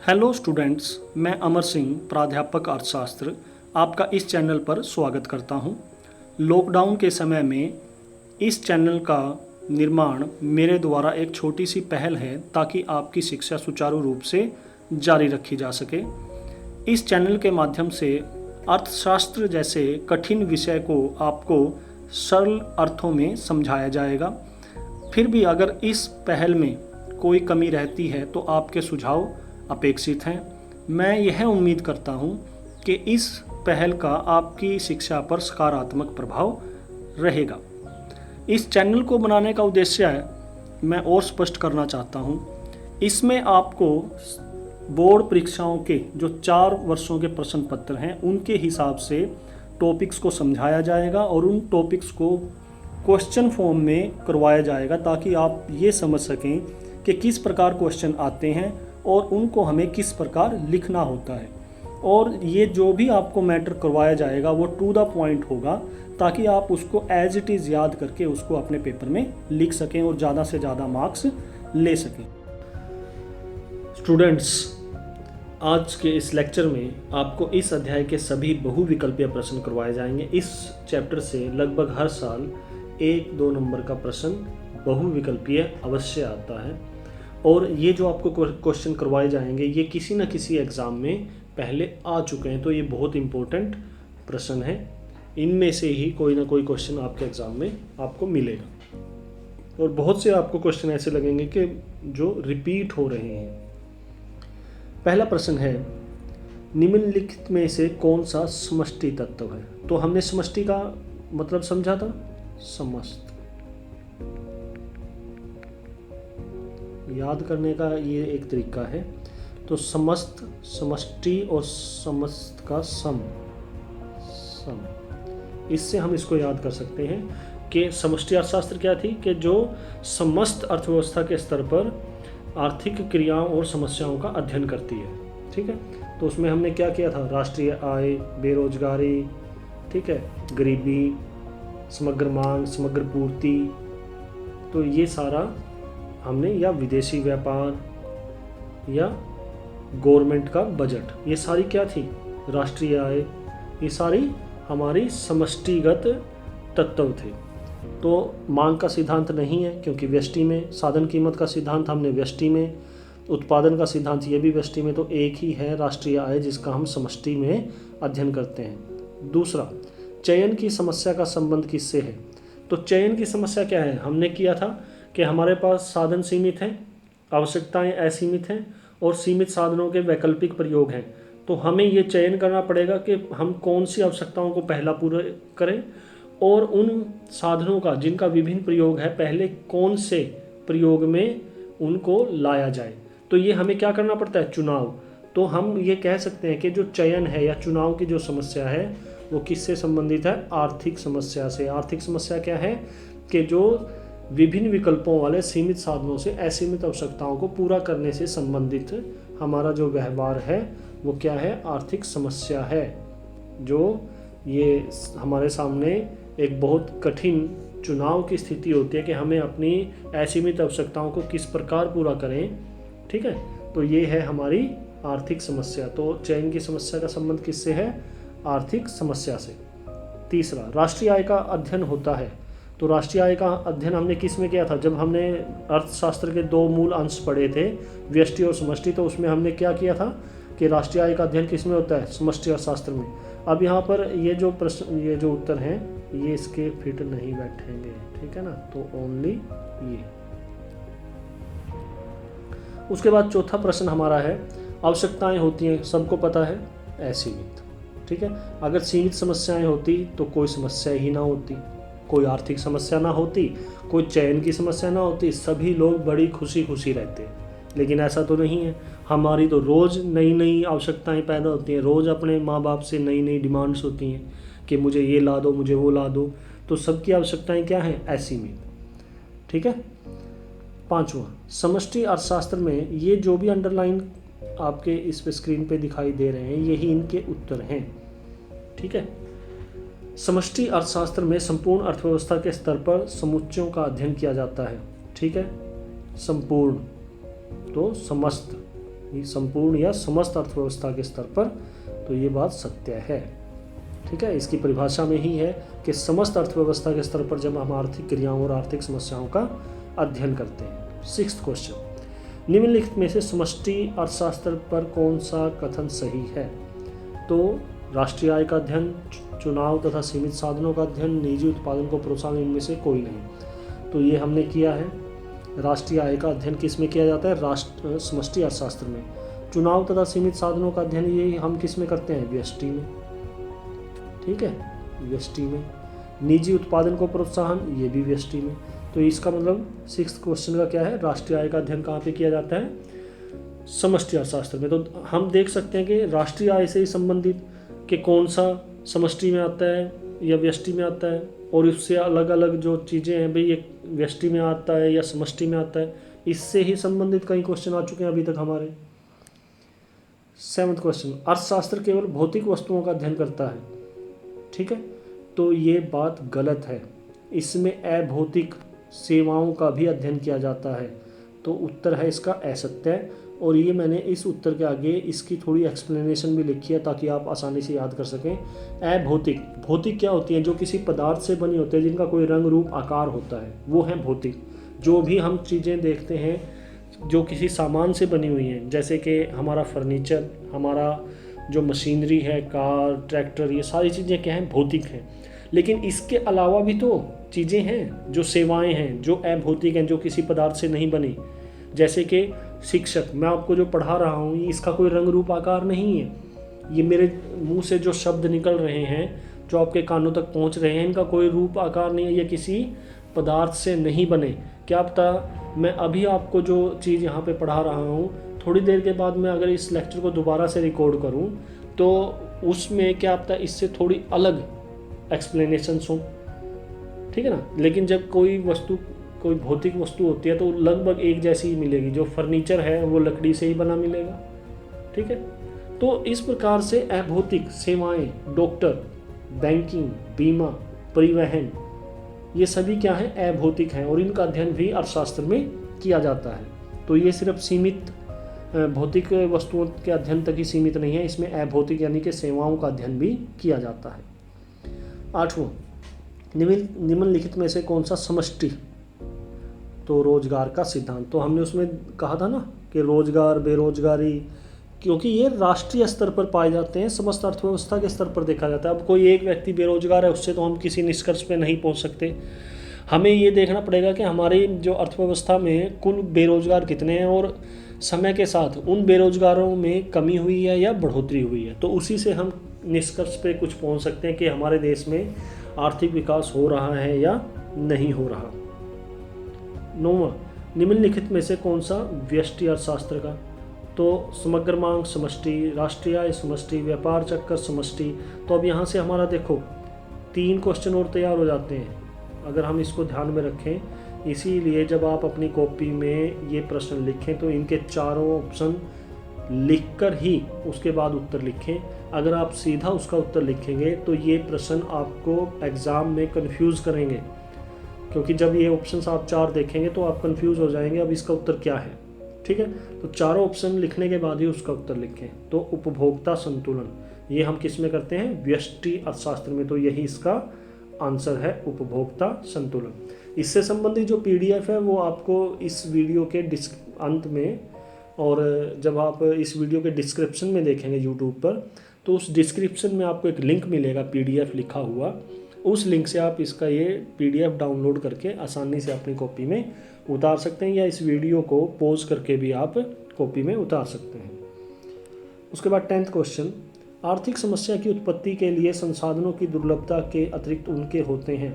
Hello students, मैं अमर सिंह, प्राध्यापक अर्थशास्त्र, आपका इस चैनल पर स्वागत करता हूं। लॉकडाउन के समय में इस चैनल का निर्माण मेरे द्वारा एक छोटी सी पहल है ताकि आपकी शिक्षा सुचारू रूप से जारी रखी जा सके। इस चैनल के माध्यम से अर्थशास्त्र जैसे कठिन विषय को आपको सरल अर्थों में समझाया जाएगा। फिर भी अगर इस पहल में कोई कमी रहती है तो आपके सुझाव अपेक्षित हैं। मैं यह उम्मीद करता हूं कि इस पहल का आपकी शिक्षा पर सकारात्मक प्रभाव रहेगा। इस चैनल को बनाने का उद्देश्य मैं और स्पष्ट करना चाहता हूं। इसमें आपको बोर्ड परीक्षाओं के जो 4 वर्षों के प्रश्न पत्र हैं उनके हिसाब से टॉपिक्स को समझाया जाएगा और उन टॉपिक्स को क्वेश्चन फॉर्म में करवाया जाएगा ताकि आप ये समझ सकें कि किस प्रकार क्वेश्चन आते हैं और उनको हमें किस प्रकार लिखना होता है। और ये जो भी आपको मैटर करवाया जाएगा वो टू द पॉइंट होगा ताकि आप उसको एज इट इज़ याद करके उसको अपने पेपर में लिख सकें और ज़्यादा से ज़्यादा मार्क्स ले सकें। स्टूडेंट्स, आज के इस लेक्चर में आपको इस अध्याय के सभी बहुविकल्पीय प्रश्न करवाए जाएंगे। इस चैप्टर से लगभग हर साल 1-2 नंबर का प्रश्न बहुविकल्पीय अवश्य आता है और ये जो आपको क्वेश्चन करवाए जाएंगे ये किसी न किसी एग्ज़ाम में पहले आ चुके हैं, तो ये बहुत इम्पोर्टेंट प्रश्न है। इनमें से ही कोई ना कोई क्वेश्चन आपके एग्ज़ाम में आपको मिलेगा और बहुत से आपको क्वेश्चन ऐसे लगेंगे कि जो रिपीट हो रहे हैं। पहला प्रश्न है, निम्नलिखित में से कौन सा समष्टि तत्व है? तो हमने समष्टि का मतलब समझा था, समस्त। याद करने का ये एक तरीका है। तो समस्त, समष्टि और समस्त का सम, इससे हम इसको याद कर सकते हैं कि समष्टि अर्थशास्त्र क्या थी कि जो समस्त अर्थव्यवस्था के स्तर पर आर्थिक क्रियाओं और समस्याओं का अध्ययन करती है। ठीक है, तो उसमें हमने क्या किया था? राष्ट्रीय आय, बेरोजगारी, ठीक है, गरीबी, समग्र मांग, समग्र पूर्ति, तो ये सारा हमने, या विदेशी व्यापार या गवर्नमेंट का बजट, ये सारी क्या थी? राष्ट्रीय आय, ये सारी हमारी समष्टिगत तत्व थे। तो मांग का सिद्धांत नहीं है क्योंकि व्यष्टि में, साधन कीमत का सिद्धांत हमने व्यष्टि में, उत्पादन का सिद्धांत ये भी व्यष्टि में, तो एक ही है राष्ट्रीय आय जिसका हम समष्टि में अध्ययन करते हैं। दूसरा, चयन की समस्या का संबंध किससे है? तो चयन की समस्या क्या है? हमने किया था कि हमारे पास साधन सीमित हैं, आवश्यकताएं असीमित हैं और सीमित साधनों के वैकल्पिक प्रयोग हैं। तो हमें ये चयन करना पड़ेगा कि हम कौन सी आवश्यकताओं को पहला पूरा करें और उन साधनों का जिनका विभिन्न प्रयोग है पहले कौन से प्रयोग में उनको लाया जाए। तो ये हमें क्या करना पड़ता है? चुनाव। तो हम ये कह सकते हैं कि जो चयन है या चुनाव की जो समस्या है वो किससे संबंधित है? आर्थिक समस्या से। आर्थिक समस्या क्या है कि जो विभिन्न विकल्पों वाले सीमित साधनों से असीमित आवश्यकताओं को पूरा करने से संबंधित हमारा जो व्यवहार है वो क्या है? आर्थिक समस्या है। जो ये हमारे सामने एक बहुत कठिन चुनाव की स्थिति होती है कि हमें अपनी असीमित आवश्यकताओं को किस प्रकार पूरा करें। ठीक है, तो ये है हमारी आर्थिक समस्या। तो चयन की समस्या का संबंध किससे है? आर्थिक समस्या से। तीसरा, राष्ट्रीय आय का अध्ययन होता है। तो राष्ट्रीय आय का अध्ययन हमने किस में किया था? जब हमने अर्थशास्त्र के 2 मूल अंश पढ़े थे, व्यष्टि और समष्टि, तो उसमें हमने क्या किया था कि राष्ट्रीय आय का अध्ययन किस में होता है? समष्टि अर्थशास्त्र में। अब यहाँ पर ये जो प्रश्न, ये जो उत्तर हैं ये इसके फिट नहीं बैठेंगे, ठीक है ना, तो ओनली ये। उसके बाद चौथा प्रश्न हमारा है, आवश्यकताएं होती हैं, सबको पता है, असीमित। ठीक है, अगर सीमित समस्याएं होती तो कोई समस्या ही ना होती, कोई आर्थिक समस्या ना होती, कोई चयन की समस्या ना होती, सभी लोग बड़ी खुशी खुशी रहते। लेकिन ऐसा तो नहीं है। हमारी तो रोज़ नई नई आवश्यकताएं पैदा होती हैं, रोज़ अपने माँ बाप से नई नई डिमांड्स होती हैं कि मुझे ये ला दो, मुझे वो ला दो। तो सबकी आवश्यकताएं क्या हैं? असीमित। ठीक है। पांचवा, समष्टि अर्थशास्त्र में ये जो भी अंडरलाइन आपके इस पे स्क्रीन पे दिखाई दे रहे हैं यही इनके उत्तर हैं। ठीक है। समष्टि अर्थशास्त्र में संपूर्ण अर्थव्यवस्था के स्तर पर समुच्चयों का अध्ययन किया जाता है। ठीक है, संपूर्ण तो समस्त, ये संपूर्ण या समस्त अर्थव्यवस्था के स्तर पर, तो ये बात सत्य है। ठीक है, इसकी परिभाषा में ही है कि समस्त अर्थव्यवस्था के स्तर पर जब हम आर्थिक क्रियाओं और आर्थिक समस्याओं का अध्ययन करते हैं। 6th क्वेश्चन, निम्नलिखित में से समष्टि अर्थशास्त्र पर कौन सा कथन सही है? तो राष्ट्रीय आय का अध्ययन, चुनाव तथा सीमित साधनों का अध्ययन, निजी उत्पादन को प्रोत्साहन, इनमें से कोई नहीं। तो ये हमने किया है। राष्ट्रीय आय का अध्ययन किस में किया जाता है? समष्टि अर्थशास्त्र में। चुनाव तथा सीमित साधनों का अध्ययन ये हम किस में करते हैं? व्यष्टि में। ठीक है, व्यष्टि में। निजी उत्पादन को प्रोत्साहन, ये भी व्यष्टि में। तो इसका मतलब 6th क्वेश्चन का क्या है? राष्ट्रीय आय का अध्ययन कहाँ पे किया जाता है? समष्टि अर्थशास्त्र में। तो हम देख सकते हैं कि राष्ट्रीय आय से ही संबंधित कि कौन सा समष्टि में आता है या व्यष्टि में आता है, और उससे अलग अलग जो चीज़ें हैं भाई, ये व्यष्टि में आता है या समष्टि में आता है, इससे ही संबंधित कई क्वेश्चन आ चुके हैं अभी तक हमारे। 7th क्वेश्चन, अर्थशास्त्र केवल भौतिक वस्तुओं का अध्ययन करता है। ठीक है, तो ये बात गलत है। इसमें अभौतिक सेवाओं का भी अध्ययन किया जाता है। तो उत्तर है इसका असत्य। और ये मैंने इस उत्तर के आगे इसकी थोड़ी एक्सप्लेनेशन भी लिखी है ताकि आप आसानी से याद कर सकें। अभौतिक, भौतिक क्या होती हैं? जो किसी पदार्थ से बनी होती है, जिनका कोई रंग रूप आकार होता है, वो है भौतिक। जो भी हम चीज़ें देखते हैं जो किसी सामान से बनी हुई हैं, जैसे कि हमारा फर्नीचर, हमारा जो मशीनरी है, कार, ट्रैक्टर, ये सारी चीज़ें क्या हैं? भौतिक हैं। लेकिन इसके अलावा भी तो चीज़ें हैं, जो सेवाएं हैं, जो अभौतिक हैं, जो किसी पदार्थ से नहीं बनी। जैसे कि शिक्षक, मैं आपको जो पढ़ा रहा हूँ, इसका कोई रंग रूप आकार नहीं है। ये मेरे मुंह से जो शब्द निकल रहे हैं, जो आपके कानों तक पहुँच रहे हैं, इनका कोई रूप आकार नहीं है। ये किसी पदार्थ से नहीं बने। क्या पता मैं अभी आपको जो चीज़ यहाँ पे पढ़ा रहा हूँ, थोड़ी देर के बाद मैं अगर इस लेक्चर को दोबारा से रिकॉर्ड करूँ तो उसमें क्या पता इससे थोड़ी अलग एक्सप्लेनेशंस हों। ठीक है ना। लेकिन जब कोई वस्तु, कोई भौतिक वस्तु होती है तो लगभग एक जैसी ही मिलेगी। जो फर्नीचर है वो लकड़ी से ही बना मिलेगा। ठीक है, तो इस प्रकार से अभौतिक सेवाएं, डॉक्टर, बैंकिंग, बीमा, परिवहन, ये सभी क्या है? अभौतिक हैं, और इनका अध्ययन भी अर्थशास्त्र में किया जाता है। तो ये सिर्फ सीमित भौतिक वस्तुओं के अध्ययन तक ही सीमित नहीं है, इसमें अभौतिक यानी कि सेवाओं का अध्ययन भी किया जाता है। 8वां, निम्नलिखित में से कौन सा समष्टि? तो रोजगार का सिद्धांत। तो हमने उसमें कहा था ना कि रोजगार, बेरोजगारी, क्योंकि ये राष्ट्रीय स्तर पर पाए जाते हैं, समस्त अर्थव्यवस्था के स्तर पर देखा जाता है। अब कोई एक व्यक्ति बेरोजगार है, उससे तो हम किसी निष्कर्ष पे नहीं पहुंच सकते। हमें ये देखना पड़ेगा कि हमारी जो अर्थव्यवस्था में कुल बेरोजगार कितने हैं, और समय के साथ उन बेरोजगारों में कमी हुई है या बढ़ोतरी हुई है। तो उसी से हम निष्कर्ष पे कुछ पहुंच सकते हैं कि हमारे देश में आर्थिक विकास हो रहा है या नहीं हो रहा। 9वां, निम्नलिखित में से कौन सा व्यष्टि अर्थशास्त्र का? तो समग्र मांग समष्टि, राष्ट्रीय आय समष्टि, व्यापार चक्कर समष्टि। तो अब यहाँ से हमारा देखो 3 क्वेश्चन और तैयार हो जाते हैं अगर हम इसको ध्यान में रखें। इसीलिए जब आप अपनी कॉपी में ये प्रश्न लिखें तो इनके चारों ऑप्शन लिखकर ही उसके बाद उत्तर लिखें। अगर आप सीधा उसका उत्तर लिखेंगे तो ये प्रश्न आपको एग्ज़ाम में कंफ्यूज करेंगे, क्योंकि जब ये ऑप्शंस आप 4 देखेंगे तो आप कंफ्यूज हो जाएंगे अब इसका उत्तर क्या है। ठीक है, तो चारों ऑप्शन लिखने के बाद ही उसका उत्तर लिखें। तो उपभोक्ता संतुलन, ये हम किस में करते हैं? व्यष्टि अर्थशास्त्र में। तो यही इसका आंसर है, उपभोक्ता संतुलन। इससे संबंधित जो PDF है वो आपको इस वीडियो के अंत में, और जब आप इस वीडियो के डिस्क्रिप्शन में देखेंगे यूट्यूब पर, तो उस डिस्क्रिप्शन में आपको एक लिंक मिलेगा PDF लिखा हुआ। उस लिंक से आप इसका ये PDF डाउनलोड करके आसानी से अपनी कॉपी में उतार सकते हैं, या इस वीडियो को पॉज करके भी आप कॉपी में उतार सकते हैं। उसके बाद 10th क्वेश्चन, आर्थिक समस्या की उत्पत्ति के लिए संसाधनों की दुर्लभता के अतिरिक्त उनके होते हैं।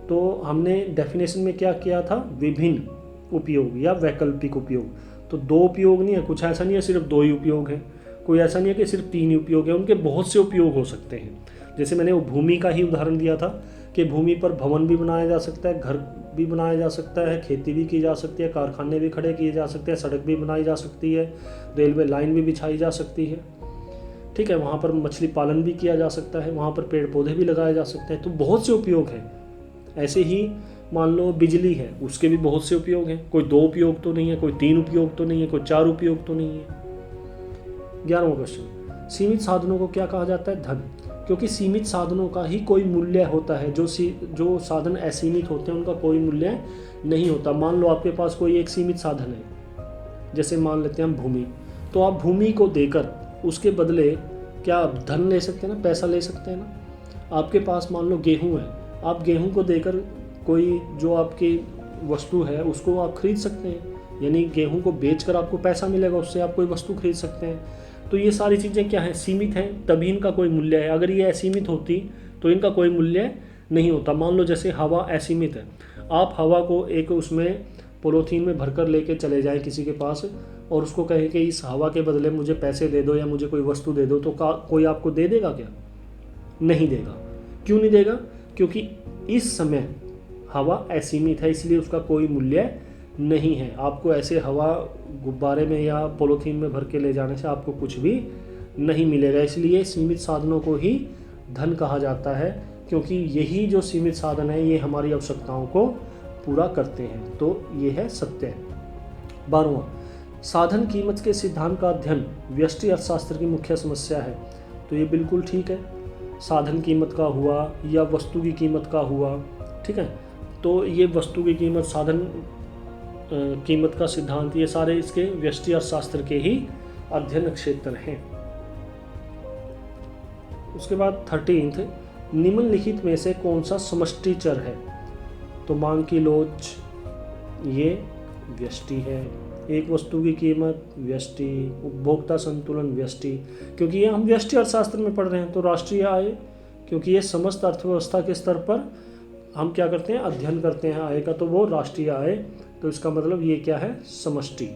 तो हमने डेफिनेशन में क्या किया था? विभिन्न उपयोग या वैकल्पिक उपयोग। तो 2 उपयोग नहीं है, कुछ ऐसा नहीं है सिर्फ 2 ही उपयोग हैं, कोई ऐसा नहीं है कि सिर्फ 3 ही उपयोग है, उनके बहुत से उपयोग हो सकते हैं। जैसे मैंने वो भूमि का ही उदाहरण दिया था कि भूमि पर भवन भी बनाया जा सकता है, घर भी बनाया जा सकता है, खेती भी की जा सकती है, कारखाने भी खड़े किए जा सकते हैं, सड़क भी बनाई जा सकती है, रेलवे लाइन भी बिछाई जा सकती है। ठीक है, वहाँ पर मछली पालन भी किया जा सकता है, वहाँ पर पेड़ पौधे भी लगाए जा सकते हैं। तो बहुत से उपयोग हैं। ऐसे ही मान लो बिजली है, उसके भी बहुत से उपयोग हैं। कोई 2 उपयोग तो नहीं है, कोई 3 उपयोग तो नहीं है, कोई 4 उपयोग तो नहीं है। 11वां क्वेश्चन, सीमित साधनों को क्या कहा जाता है? धन। क्योंकि सीमित साधनों का ही कोई मूल्य होता है, जो साधन असीमित होते हैं उनका कोई मूल्य नहीं होता। मान लो आपके पास कोई एक सीमित साधन है, जैसे मान लेते हैं हम भूमि, तो आप भूमि को देकर उसके बदले क्या आप धन ले सकते हैं ना, पैसा ले सकते हैं ना। आपके पास मान लो गेहूं है, आप गेहूं को देकर कोई जो आपकी वस्तु है उसको आप खरीद सकते हैं, यानी गेहूं को बेचकर आपको पैसा मिलेगा, उससे आप कोई वस्तु खरीद सकते हैं। तो ये सारी चीज़ें क्या हैं? सीमित हैं, तभी इनका कोई मूल्य है। अगर ये असीमित होती तो इनका कोई मूल्य नहीं होता। मान लो जैसे हवा असीमित है, आप हवा को एक उसमें पॉलीथीन में भरकर लेके चले जाएं किसी के पास और उसको कहें कि इस हवा के बदले मुझे पैसे दे दो या मुझे कोई वस्तु दे दो, तो कोई आपको दे देगा क्या? नहीं देगा। क्यों नहीं देगा? क्योंकि इस समय हवा असीमित है, इसलिए उसका कोई मूल्य नहीं है। आपको ऐसे हवा गुब्बारे में या पॉलीथीन में भर के ले जाने से आपको कुछ भी नहीं मिलेगा। इसलिए सीमित साधनों को ही धन कहा जाता है, क्योंकि यही जो सीमित साधन है ये हमारी आवश्यकताओं को पूरा करते हैं। तो ये है सत्य। 12वां, साधन कीमत के सिद्धांत का अध्ययन व्यष्टि अर्थशास्त्र की मुख्य समस्या है। तो ये बिल्कुल ठीक है, साधन कीमत का हुआ या वस्तु की कीमत का हुआ, ठीक है। तो ये वस्तु की कीमत, साधन कीमत का सिद्धांत, ये सारे इसके व्यष्टि अर्थशास्त्र के ही अध्ययन क्षेत्र हैं। उसके बाद 13th, निम्नलिखित में से कौन सा समष्टि चर है? तो मांग की लोच ये व्यष्टि है, एक वस्तु की कीमत व्यष्टि, उपभोक्ता संतुलन व्यष्टि, क्योंकि ये हम व्यष्टि अर्थशास्त्र में पढ़ रहे हैं। तो राष्ट्रीय आय, क्योंकि ये समस्त अर्थव्यवस्था के स्तर पर हम क्या करते हैं? अध्ययन करते हैं आय का, तो वो राष्ट्रीय आय, तो इसका मतलब ये क्या है? समष्टि।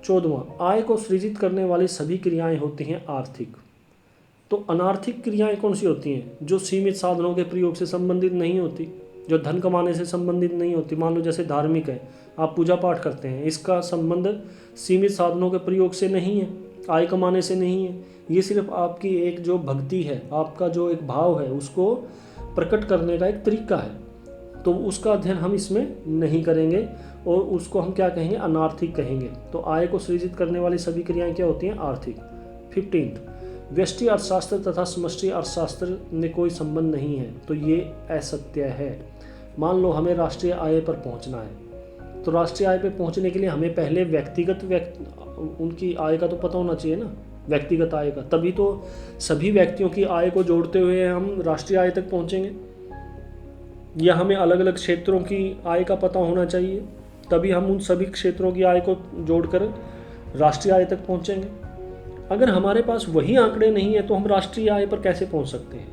14वां, आय को सृजित करने वाली सभी क्रियाएं होती हैं आर्थिक। तो अनार्थिक क्रियाएं कौन सी होती हैं? जो सीमित साधनों के प्रयोग से संबंधित नहीं होती, जो धन कमाने से संबंधित नहीं होती। मान लो जैसे धार्मिक है, आप पूजा पाठ करते हैं, इसका संबंध सीमित साधनों के प्रयोग से नहीं है, आय कमाने से नहीं है। ये सिर्फ आपकी एक जो भक्ति है, आपका जो एक भाव है, उसको प्रकट करने का एक तरीका है। तो उसका अध्ययन हम इसमें नहीं करेंगे और उसको हम क्या कहेंगे? अनार्थिक कहेंगे। तो आय को सृजित करने वाली सभी क्रियाएं क्या होती हैं? आर्थिक। 15th, व्यष्टि अर्थशास्त्र तथा समष्टि अर्थशास्त्र में कोई संबंध नहीं है। तो ये असत्य है। मान लो हमें राष्ट्रीय आय पर पहुंचना है, तो राष्ट्रीय आय पर पहुंचने के लिए हमें पहले उनकी आय का तो पता होना चाहिए ना, व्यक्तिगत आय का, तभी तो सभी व्यक्तियों की आय को जोड़ते हुए हम राष्ट्रीय आय तक पहुंचेंगे। या हमें अलग अलग क्षेत्रों की आय का पता होना चाहिए, तभी हम उन सभी क्षेत्रों की आय को जोड़कर राष्ट्रीय आय तक पहुंचेंगे। अगर हमारे पास वही आंकड़े नहीं है तो हम राष्ट्रीय आय पर कैसे पहुंच सकते हैं?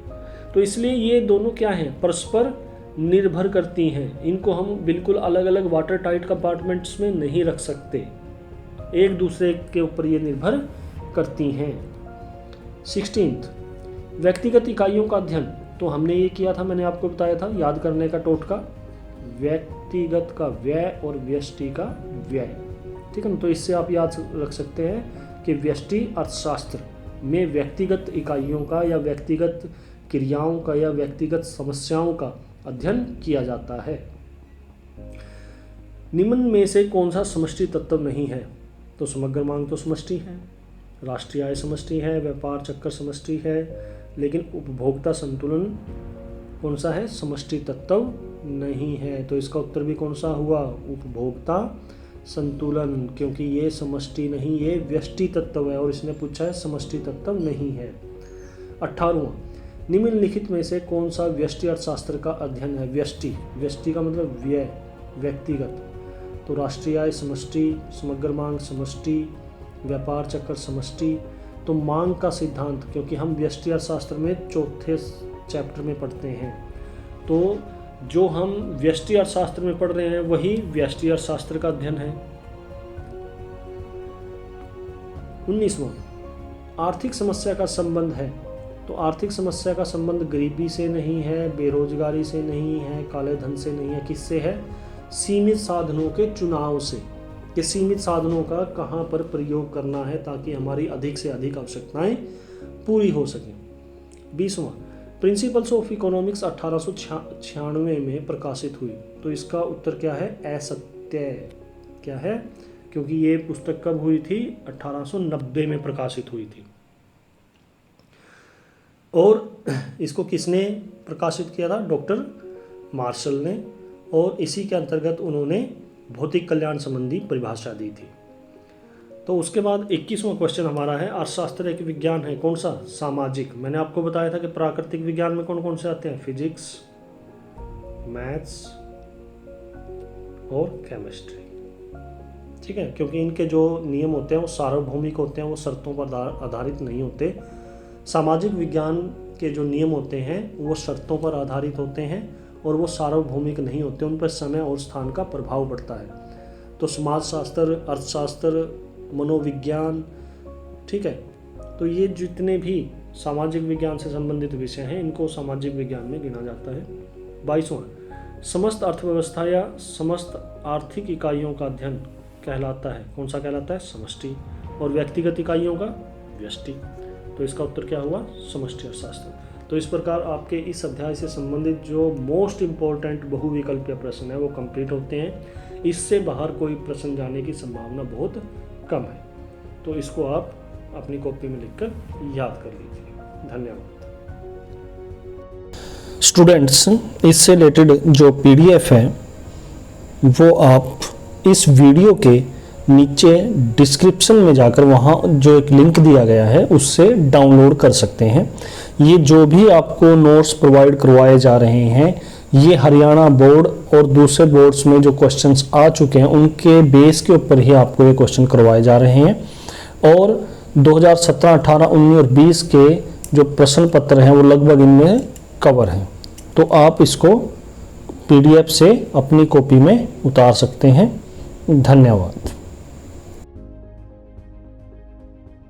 तो इसलिए ये दोनों क्या हैं? परस्पर निर्भर करती हैं। इनको हम बिल्कुल अलग अलग वाटर टाइट कंपार्टमेंट्स में नहीं रख सकते, एक दूसरे के ऊपर ये निर्भर करती हैं। 16th, व्यक्तिगत इकाइयों का अध्ययन। तो हमने ये किया था, मैंने आपको बताया था, याद करने का टोटका, व्यक्तिगत का व्यय और व्यष्टि का व्यय, ठीक है ना। तो इससे आप याद रख सकते हैं कि व्यष्टि अर्थशास्त्र में व्यक्तिगत इकाइयों का या व्यक्तिगत क्रियाओं का या व्यक्तिगत समस्याओं का अध्ययन किया जाता है। निम्न में से कौन सा समष्टि तत्व नहीं है? तो समग्र मांग तो समष्टि है, राष्ट्रीय आय समष्टि है, व्यापार चक्र समष्टि है, लेकिन उपभोक्ता संतुलन कौन सा है? समष्टि तत्व नहीं है। तो इसका उत्तर भी कौन सा हुआ? उपभोक्ता संतुलन, क्योंकि ये समष्टि नहीं, ये व्यष्टि तत्व है और इसने पूछा है समष्टि तत्व नहीं है। 18वां, निम्नलिखित में से कौन सा व्यष्टि अर्थशास्त्र का अध्ययन है? व्यष्टि, व्यष्टि का मतलब व्यय, व्यक्तिगत। तो राष्ट्रीय आय समष्टि, समग्र मांग समष्टि, व्यापार चक्र समष्टि। तो मांग का सिद्धांत, क्योंकि हम व्यष्टि अर्थशास्त्र में चौथे चैप्टर में पढ़ते हैं, तो जो हम व्यष्टि अर्थशास्त्र में पढ़ रहे हैं वही व्यष्टि अर्थशास्त्र का अध्ययन है। 19वां, आर्थिक समस्या का संबंध है। तो आर्थिक समस्या का संबंध गरीबी से नहीं है, बेरोजगारी से नहीं है, काले धन से नहीं है, किससे है? सीमित साधनों के चुनाव से, कि सीमित साधनों का कहाँ पर प्रयोग करना है ताकि हमारी अधिक से अधिक आवश्यकताएं पूरी हो सकें। 20वां, प्रिंसिपल्स ऑफ इकोनॉमिक्स 1896 में प्रकाशित हुई। तो इसका उत्तर क्या है? असत्य। क्या है? क्योंकि ये पुस्तक कब हुई थी? 1890 में प्रकाशित हुई थी। और इसको किसने प्रकाशित किया था? डॉक्टर मार्शल ने। और इसी के अंतर्गत उन्होंने भौतिक कल्याण संबंधी परिभाषा दी थी। तो उसके बाद 21वां क्वेश्चन हमारा है, अर्थशास्त्र एक विज्ञान है, कौन सा? सामाजिक। मैंने आपको बताया था कि प्राकृतिक विज्ञान में कौन कौन से आते हैं? फिजिक्स, मैथ्स और केमिस्ट्री। ठीक है, क्योंकि इनके जो नियम होते हैं वो सार्वभौमिक होते हैं, वो शर्तों पर आधारित नहीं होते। सामाजिक विज्ञान के जो नियम होते हैं वो शर्तों पर आधारित होते हैं और वो सार्वभौमिक नहीं होते, उन पर समय और स्थान का प्रभाव पड़ता है। तो समाजशास्त्र, अर्थशास्त्र, मनोविज्ञान, ठीक है, तो ये जितने भी सामाजिक विज्ञान से संबंधित विषय हैं इनको सामाजिक विज्ञान में गिना जाता है। 22वां, समस्त अर्थव्यवस्था या समस्त आर्थिक इकाइयों का अध्ययन कहलाता है, कौन सा कहलाता है? समष्टि। और व्यक्तिगत इकाइयों का? व्यष्टि। तो इसका उत्तर क्या हुआ? समष्टि अर्थशास्त्र। तो इस प्रकार आपके इस अध्याय से संबंधित जो मोस्ट इम्पोर्टेंट बहुविकल्पीय प्रश्न है वो कंप्लीट होते हैं। इससे बाहर कोई प्रश्न जाने की संभावना बहुत कम है। तो इसको आप अपनी कॉपी में लिखकर याद कर लीजिए। धन्यवाद। स्टूडेंट्स, इससे रिलेटेड जो पीडीएफ है वो आप इस वीडियो के नीचे डिस्क्रिप्शन में जाकर वहाँ जो एक लिंक दिया गया है उससे डाउनलोड कर सकते हैं। ये जो भी आपको नोट्स प्रोवाइड करवाए जा रहे हैं ये हरियाणा बोर्ड और दूसरे बोर्ड्स में जो क्वेश्चंस आ चुके हैं उनके बेस के ऊपर ही आपको ये क्वेश्चन करवाए जा रहे हैं। और 2017, 18, 19 और 20 के जो प्रश्न पत्र हैं वो लगभग इनमें कवर हैं। तो आप इसको पीडीएफ से अपनी कॉपी में उतार सकते हैं। धन्यवाद।